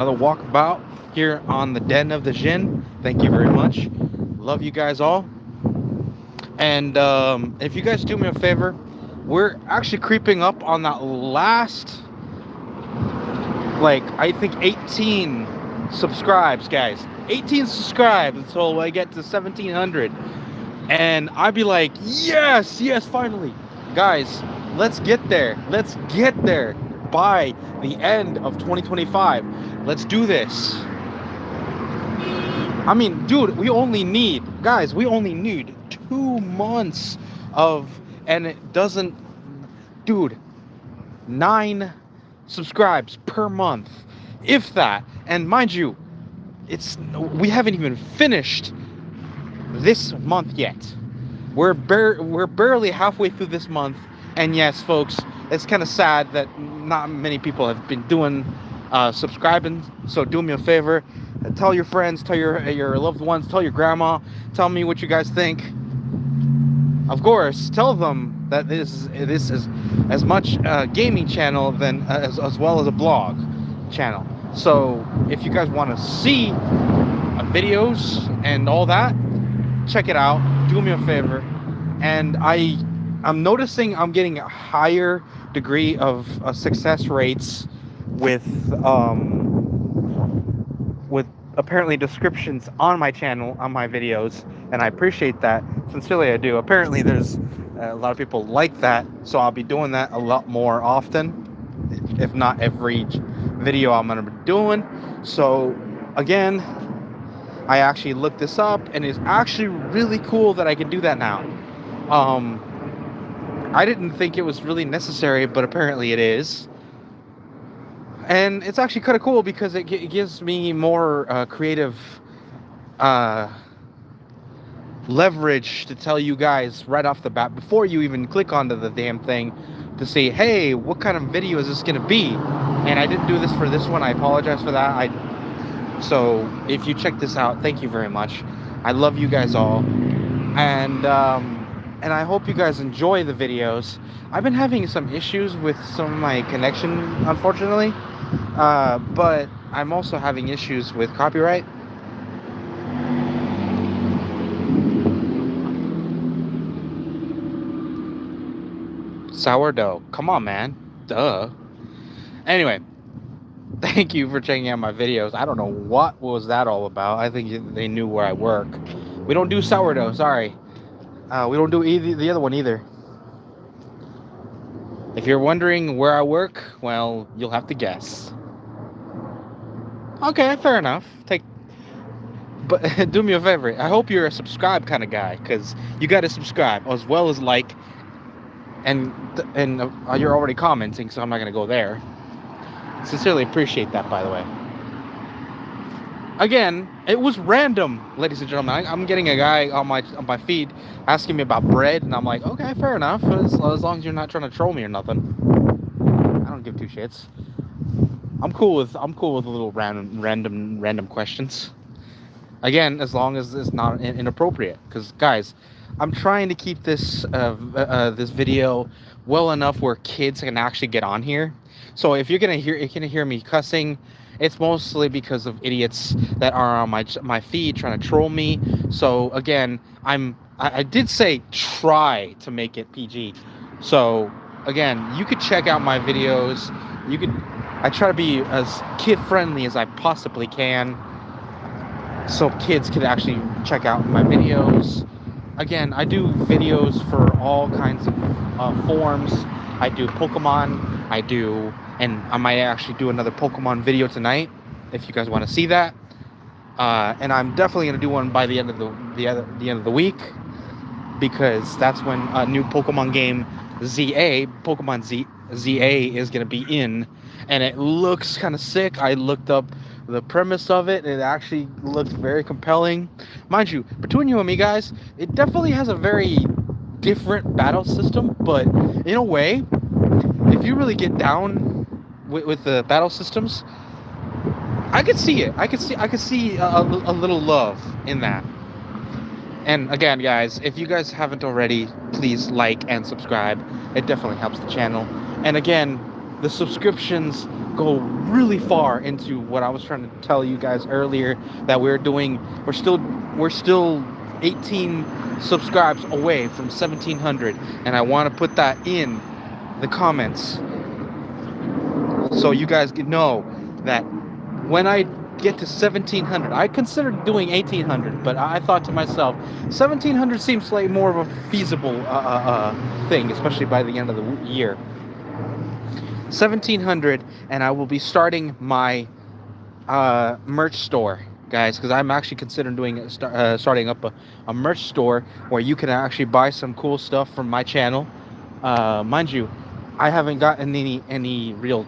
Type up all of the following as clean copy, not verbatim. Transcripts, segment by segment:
another walkabout here on the Den of the Djinn. Thank you very much. Love you guys all. And if you guys do me a favor, we're actually creeping up on that last, like, I think 18 subscribes, guys. 18 subscribes until I get to 1700. And I'd be like, yes, yes, finally. Guys, let's get there. Let's get there by the end of 2025. Let's do this. I mean, dude, we only need 2 months of, and it doesn't, dude, 9 subscribes per month, if that. And mind you, we haven't even finished this month yet. We're barely halfway through this month, and yes, folks, it's kind of sad that not many people have been doing subscribing. So do me a favor, tell your friends, tell your loved ones, tell your grandma, tell me what you guys think. Of course, tell them that this is as much a gaming channel than as well as a blog channel. So if you guys want to see videos and all that, check it out. Do me a favor. And I'm noticing I'm getting a higher degree of success rates with apparently descriptions on my channel, on my videos, and I appreciate that. Sincerely, I do. Apparently there's a lot of people like that, so I'll be doing that a lot more often, if not every video I'm gonna be doing. So again, I actually looked this up, and it's actually really cool that I can do that now. I didn't think it was really necessary, but apparently it is. And it's actually kind of cool because it gives me more creative leverage to tell you guys right off the bat, before you even click onto the damn thing, to say, hey, what kind of video is this going to be? And I didn't do this for this one. I apologize for that. So if you check this out, thank you very much. I love you guys all. And I hope you guys enjoy the videos. I've been having some issues with some of my connection, unfortunately. But I'm also having issues with copyright. Sourdough. Come on, man. Duh. Anyway, thank you for checking out my videos. I don't know what was that all about. I think they knew where I work. We don't do sourdough, sorry. We don't do the other one either. If you're wondering where I work, well, you'll have to guess. Okay, fair enough. But do me a favor. I hope you're a subscribe kind of guy, because you got to subscribe as well as like, and you're already commenting, so I'm not gonna go there. Sincerely appreciate that, by the way. Again, it was random, ladies and gentlemen. I'm getting a guy on my feed asking me about bread, and I'm like, okay, fair enough. As long as you're not trying to troll me or nothing, I don't give two shits. I'm cool with little random questions. Again, as long as it's not inappropriate. Because guys, I'm trying to keep this this video well enough where kids can actually get on here. So if you're gonna hear me cussing, it's mostly because of idiots that are on my feed trying to troll me. So again, I did say try to make it PG. So again, you could check out my videos. I try to be as kid friendly as I possibly can, so kids could actually check out my videos. Again, I do videos for all kinds of forms. I do Pokemon. And I might actually do another Pokemon video tonight, if you guys want to see that. And I'm definitely gonna do one by the end of the week, because that's when a new Pokemon game, Pokemon ZA, is gonna be in, and it looks kind of sick. I looked up the premise of it, and it actually looks very compelling. Mind you, between you and me, guys, it definitely has a very different battle system, but in a way, if you really get down with the battle systems, I could see it. I could see a little love in that. And again, guys, if you guys haven't already, please like and subscribe. It definitely helps the channel. And again, the subscriptions go really far into what I was trying to tell you guys earlier, that we're still 18 subscribes away from 1700, and I want to put that in the comments so you guys can know that when I get to 1700, I considered doing 1800, but I thought to myself, 1700 seems like more of a feasible thing, especially by the end of the year. 1700, and I will be starting my merch store, guys, because I'm actually considering starting up a merch store where you can actually buy some cool stuff from my channel. Mind you, I haven't gotten any real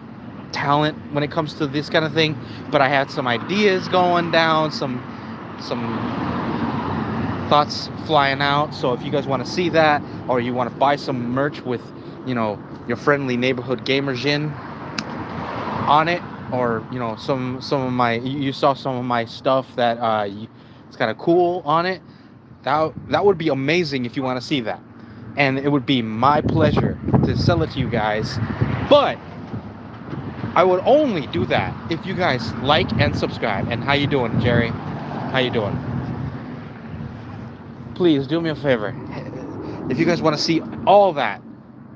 talent when it comes to this kind of thing, but I had some ideas going down, some thoughts flying out. So if you guys want to see that, or you want to buy some merch with, your friendly neighborhood gamer Djinn on it, or some of my, you saw some of my stuff that it's kind of cool on it, that would be amazing if you want to see that, and it would be my pleasure to sell it to you guys. But I would only do that if you guys like and subscribe. And how you doing, Jerry? How you doing? Please do me a favor. If you guys want to see all that,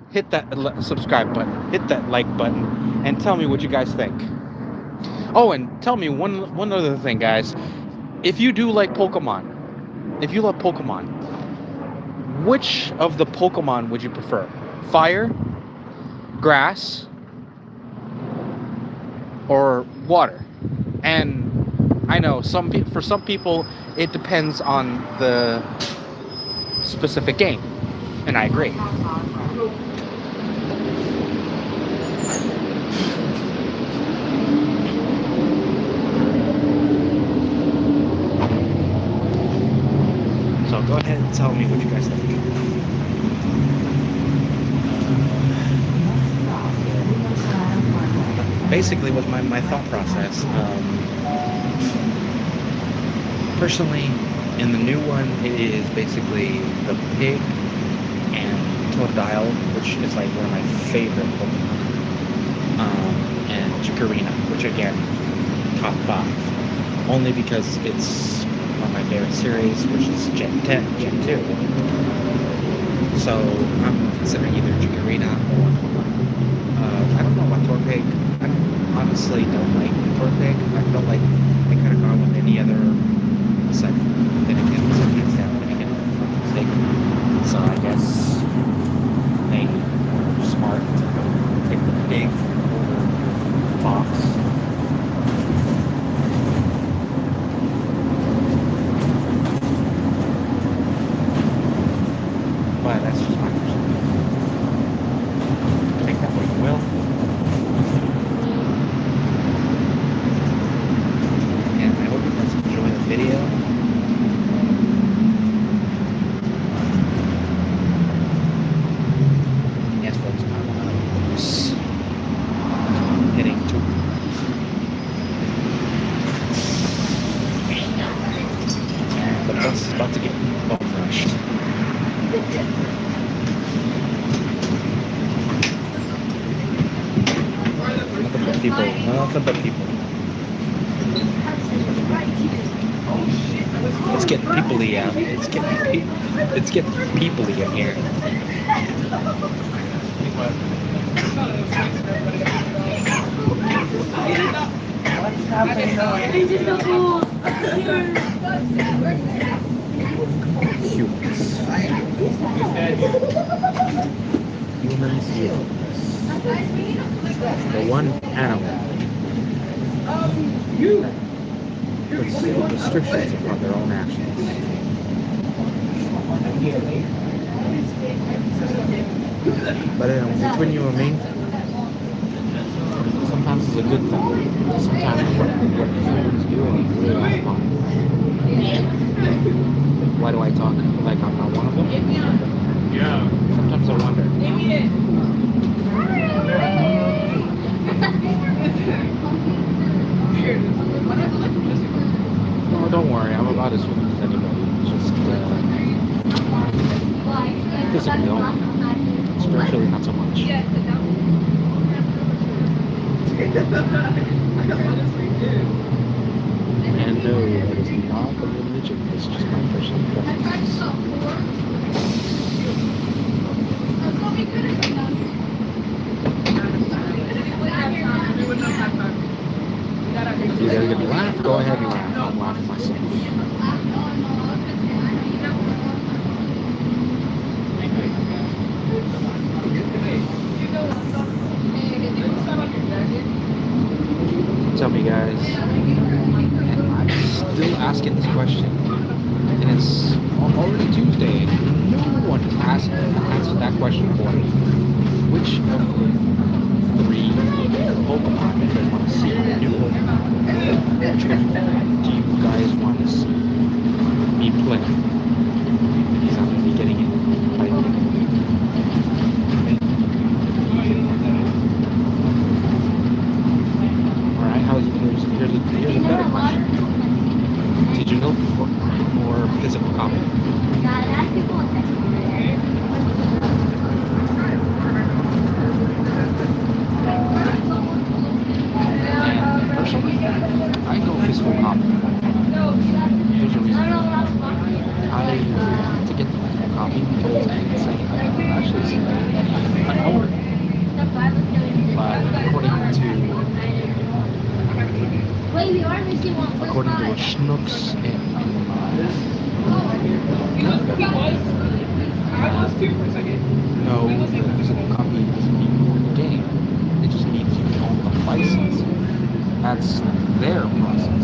hit that subscribe button, hit that like button, and tell me what you guys think. Oh, and tell me one other thing, guys. If you do like Pokemon, if you love Pokemon, which of the Pokemon would you prefer? Fire, grass, or water? And I know for some people it depends on the specific game, and I agree. So go ahead and tell me what you guys think. Basically, was my thought process. Personally, in the new one, it is basically the pig and Totodile, which is like one of my favorite Pokemon, and Chikorita, which again, top 5, only because it's one of my favorite series, which is Gen 10, Gen 2. So I'm considering either Chikorita or I don't know about Torpig. I honestly don't like the Torpig. I felt like they could have gone with any other aside from Finnegan, so I can't stand Finnegan for mistake. So I guess they were smart to take the pig over Fox. But that's just my perspective. Take that way you will. And I hope you guys enjoy the video. Yes, folks, I was heading to the bus is about to get rushed. Nothing but people. It's getting people-y out. It's getting people-y in here. Humans. The one animal puts restrictions upon their own actions. But between you and me, sometimes it's a good thing. Sometimes what humans do is really out of line. Why do I talk like I'm not one of them? Yeah. Sometimes I wonder. No, don't worry. I'm about as human as anybody. Just physically only. Spiritually, not so much. And no, that is not a religion. It's just my personal preference. If you're gonna laugh, go ahead and laugh. I'm laughing myself. Tell me, guys. And I'm still asking this question, and it's already Tuesday. No one has answered that question for me. Which of the 3 Pokemon do you guys want to see new? Which one do you guys want to see me play? Because I'm going to be getting it by the end. Alright, here's a better question. Digital or physical copy? Personally, I go physical copy. There's a reason. I want to get the physical copy because I can say I actually see an owner. But according to a Schnooks and no, physical copy doesn't mean you own the game. It just means you own the license. That's their process.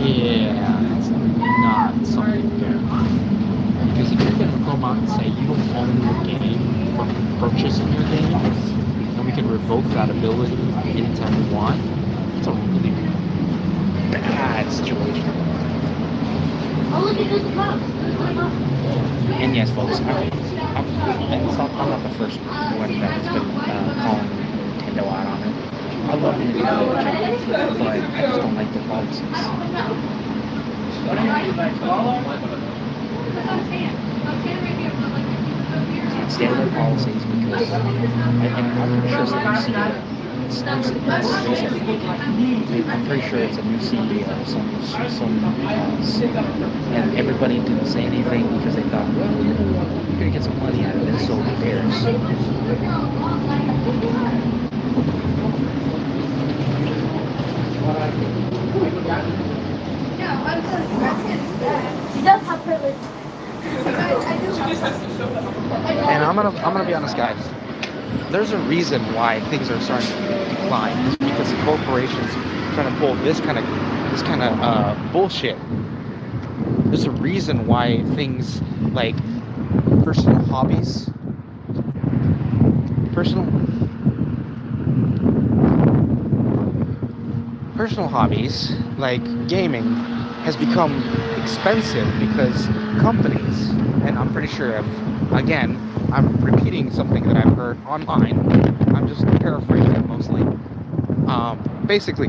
Yeah, that's not something fair. Because if you're going to come out and say you don't own the game from purchasing your game, and we can revoke that ability anytime we want, it's a really bad situation. And yes, folks, I'm not the first one that's been calling Nintendo out on it. I love Nintendo, but I just don't like their policies. Can't stand their policies because, and I'm pretty sure it's the new CEO. I'm pretty sure it's a new CEO, and everybody didn't say anything because they thought, well, you know what, we're gonna get some money out of this, so who cares? She does have privilege. And I'm gonna be honest, guys. There's a reason why things are starting to decline. It's because corporations are trying to pull this kind of bullshit. There's a reason why things like personal hobbies, personal hobbies like gaming has become expensive because companies, and I'm pretty sure I'm repeating something that I've heard online. I'm just paraphrasing mostly. Basically,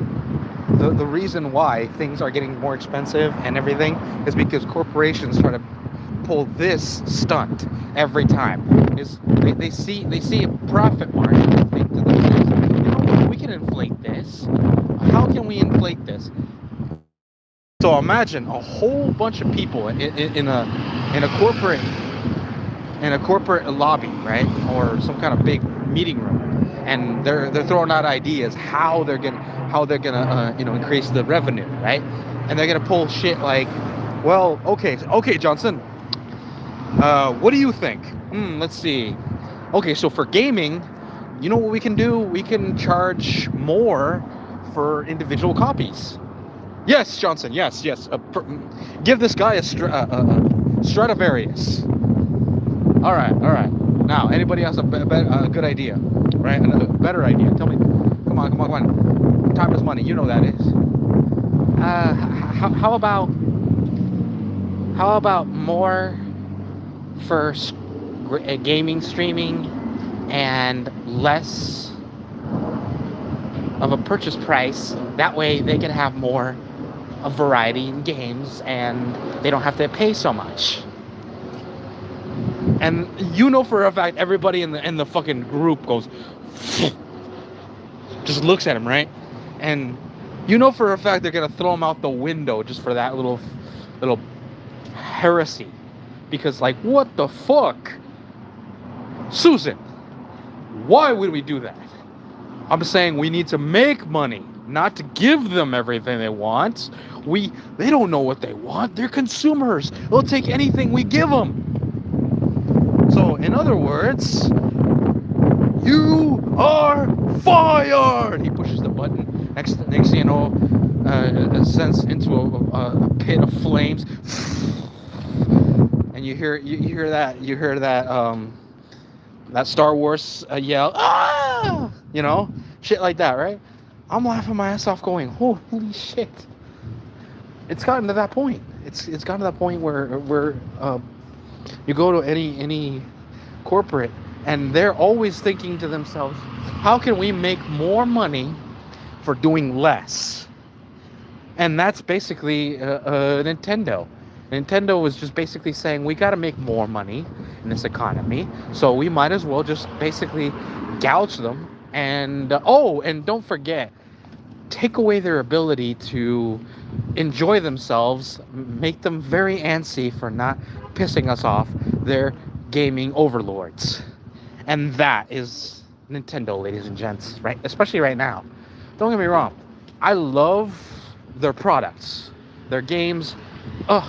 the reason why things are getting more expensive and everything is because corporations try to pull this stunt every time. Is they see a profit margin and think to themselves, you know what, we can inflate this. How can we inflate this? So imagine a whole bunch of people in a corporate lobby, right, or some kind of big meeting room, and they're throwing out ideas how they're gonna increase the revenue, right? And they're gonna pull shit like, well, okay, Johnson, what do you think? Let's see. Okay, so for gaming, you know what we can do? We can charge more for individual copies. Yes, Johnson. Yes. Give this guy a Stradivarius. All right. Now, anybody has a good idea, right? A better idea. Tell me. Come on. Time is money. You know that is. How about more for gaming streaming and less of a purchase price? That way, they can have more a variety in games and they don't have to pay so much. And you know for a fact everybody in the fucking group goes Just looks at him, right? And you know for a fact they're gonna throw him out the window just for that little heresy. Because like, what the fuck? Susan, why would we do that? I'm saying we need to make money, not to give them everything they want. They don't know what they want. They're consumers. They'll take anything we give them. So, in other words, you are fired. He pushes the button. Next thing you know, ascends into a pit of flames, and you hear that Star Wars yell, ah! You know, shit like that, right? I'm laughing my ass off, going, holy shit! It's gotten to that point. It's gotten to that point where you go to any corporate, and they're always thinking to themselves, how can we make more money for doing less? And that's basically Nintendo. Nintendo was just basically saying, we got to make more money in this economy, so we might as well just basically gouge them. And and don't forget, take away their ability to enjoy themselves, make them very antsy for not pissing us off. They're gaming overlords. And that is Nintendo, ladies and gents, right? Especially right now. Don't get me wrong. I love their products, their games. Are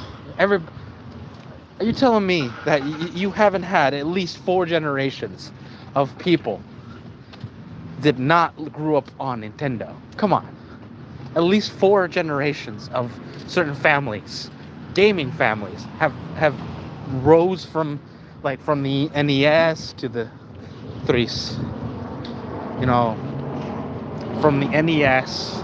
you telling me that you haven't had at least 4 generations of people did not grew up on Nintendo? Come on. At least 4 generations of certain families, gaming families, have rose from the NES to the 3s. You know, from the NES,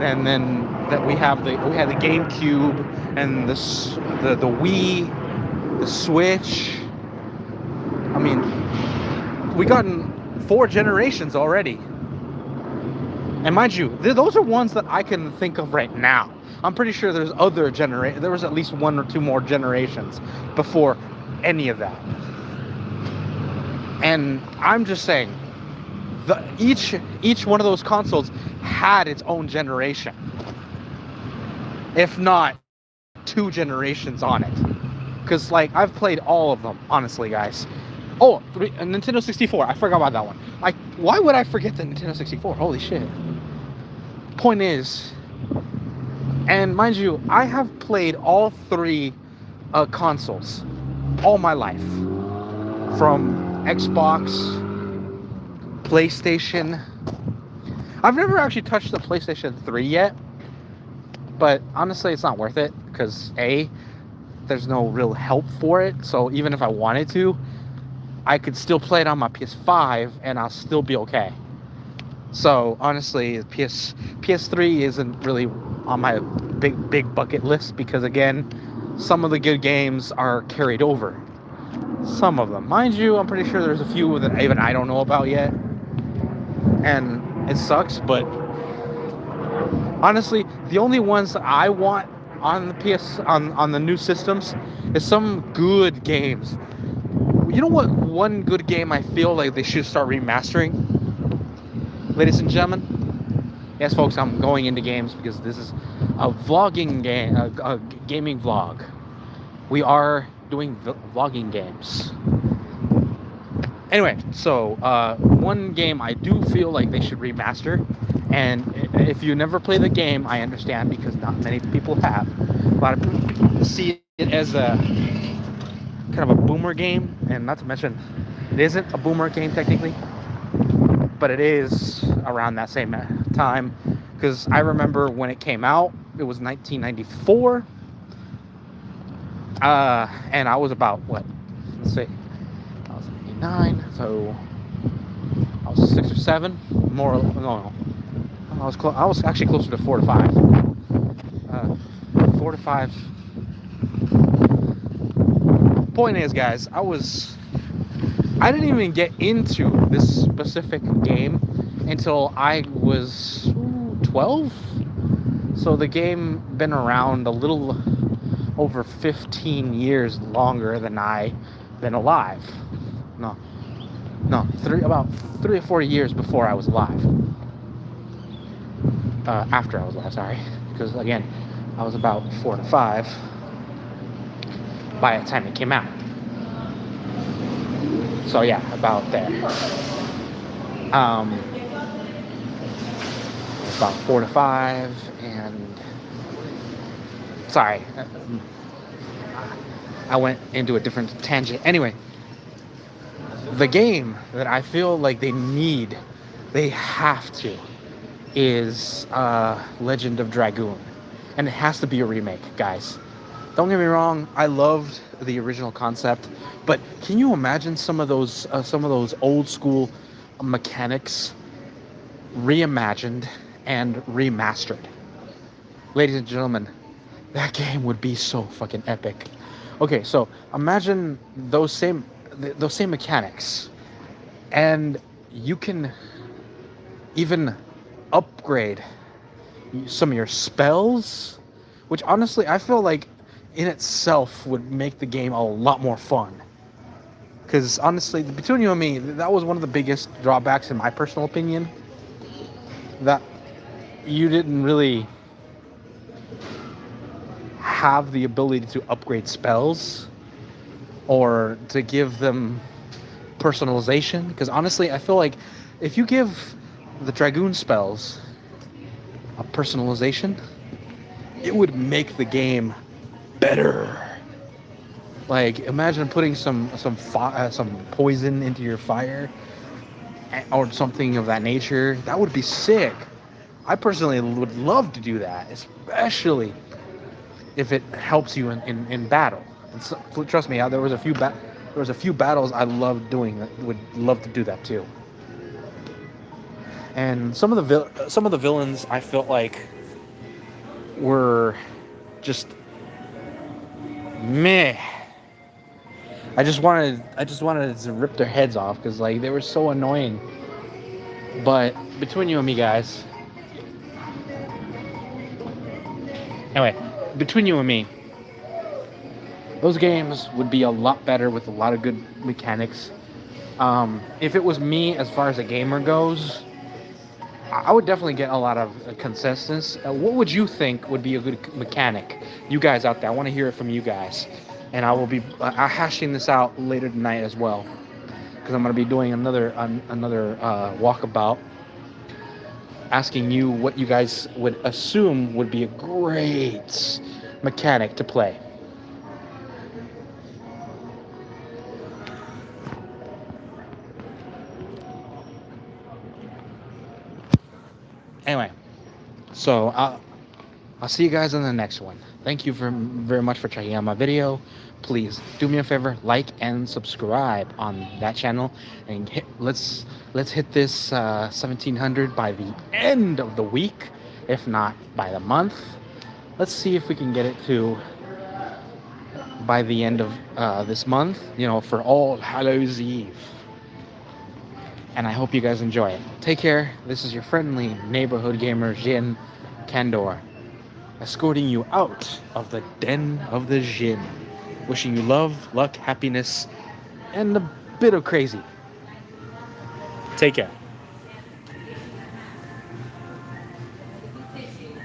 and then that we had the GameCube and the Wii, the Switch. I mean, we gotten 4 generations already. And mind you, those are ones that I can think of right now. I'm pretty sure there's other there was at least 1 or 2 more generations before any of that. And I'm just saying, each one of those consoles had its own generation, if not 2 generations on it. Because like, I've played all of them, honestly, guys. Oh, Nintendo 64. I forgot about that one. Why would I forget the Nintendo 64? Holy shit. Point is, and mind you, I have played all 3 consoles all my life, from Xbox, PlayStation. I've never actually touched the PlayStation 3 yet, but honestly, it's not worth it, because there's no real help for it. So even if I wanted to, I could still play it on my PS5 and I'll still be okay. So honestly, PS3 isn't really on my big bucket list, because again, some of the good games are carried over. Some of them, mind you, I'm pretty sure there's a few that even I don't know about yet, and it sucks. But honestly, the only ones that I want on the on the new systems is some good games. You know what? One good game I feel like they should start remastering, ladies and gentlemen. Yes, folks, I'm going into games because this is a vlogging game, a gaming vlog. We are doing vlogging games. Anyway, so one game I do feel like they should remaster, and if you never play the game, I understand, because not many people have. A lot of people see it as a kind of a boomer game, and not to mention, it isn't a boomer game technically, but it is around that same time, because I remember when it came out, it was 1994, and I was about, let's see, I was 89, so I was 6 or 7, no, I was actually closer to 4 to 5, 4 to 5. Point is, guys, I didn't even get into this specific game until I was 12. So the game been around a little over 15 years longer than I've been alive. About 3 or 4 years before I was alive. after I was alive, sorry, because again, I was about 4 to 5 by the time it came out. So yeah, about there. Um, about 4 to 5, and sorry, I went into a different tangent. Anyway, the game that I feel like they have to, is Legend of Dragoon, and it has to be a remake, guys. Don't get me wrong, I loved the original concept, but can you imagine some of those old school mechanics reimagined and remastered? Ladies and gentlemen, that game would be so fucking epic. Okay, so imagine those same mechanics, and you can even upgrade some of your spells, which honestly I feel like in itself would make the game a lot more fun. Because honestly, between you and me, that was one of the biggest drawbacks in my personal opinion, that you didn't really have the ability to upgrade spells or to give them personalization. Because honestly, I feel like if you give the Dragoon spells a personalization, it would make the game better. Like, imagine putting some poison into your fire, or something of that nature. That would be sick. I personally would love to do that, especially if it helps you in battle. And so, trust me, there was a few battles I loved doing that would love to do that too. And some of the villains I felt like were just meh. I just wanted to rip their heads off, because like they were so annoying. But between you and me, guys. Anyway, between you and me, those games would be a lot better with a lot of good mechanics. If it was me, as far as a gamer goes, I would definitely get a lot of consensus. What would you think would be a good mechanic? You guys out there, I want to hear it from you guys. And I will be hashing this out later tonight as well, because I'm going to be doing another walkabout, asking you what you guys would assume would be a great mechanic to play. Anyway, so I'll see you guys in the next one. Thank you very much for checking out my video. Please do me a favor, like and subscribe on that channel, and let's hit this 1700 by the end of the week, if not by the month. Let's see if we can get it to by the end of this month, for All Hallows Eve. And I hope you guys enjoy it. Take care. This is your friendly neighborhood gamer, Djinn Candor, escorting you out of the den of the Djinn. Wishing you love, luck, happiness, and a bit of crazy. Take care.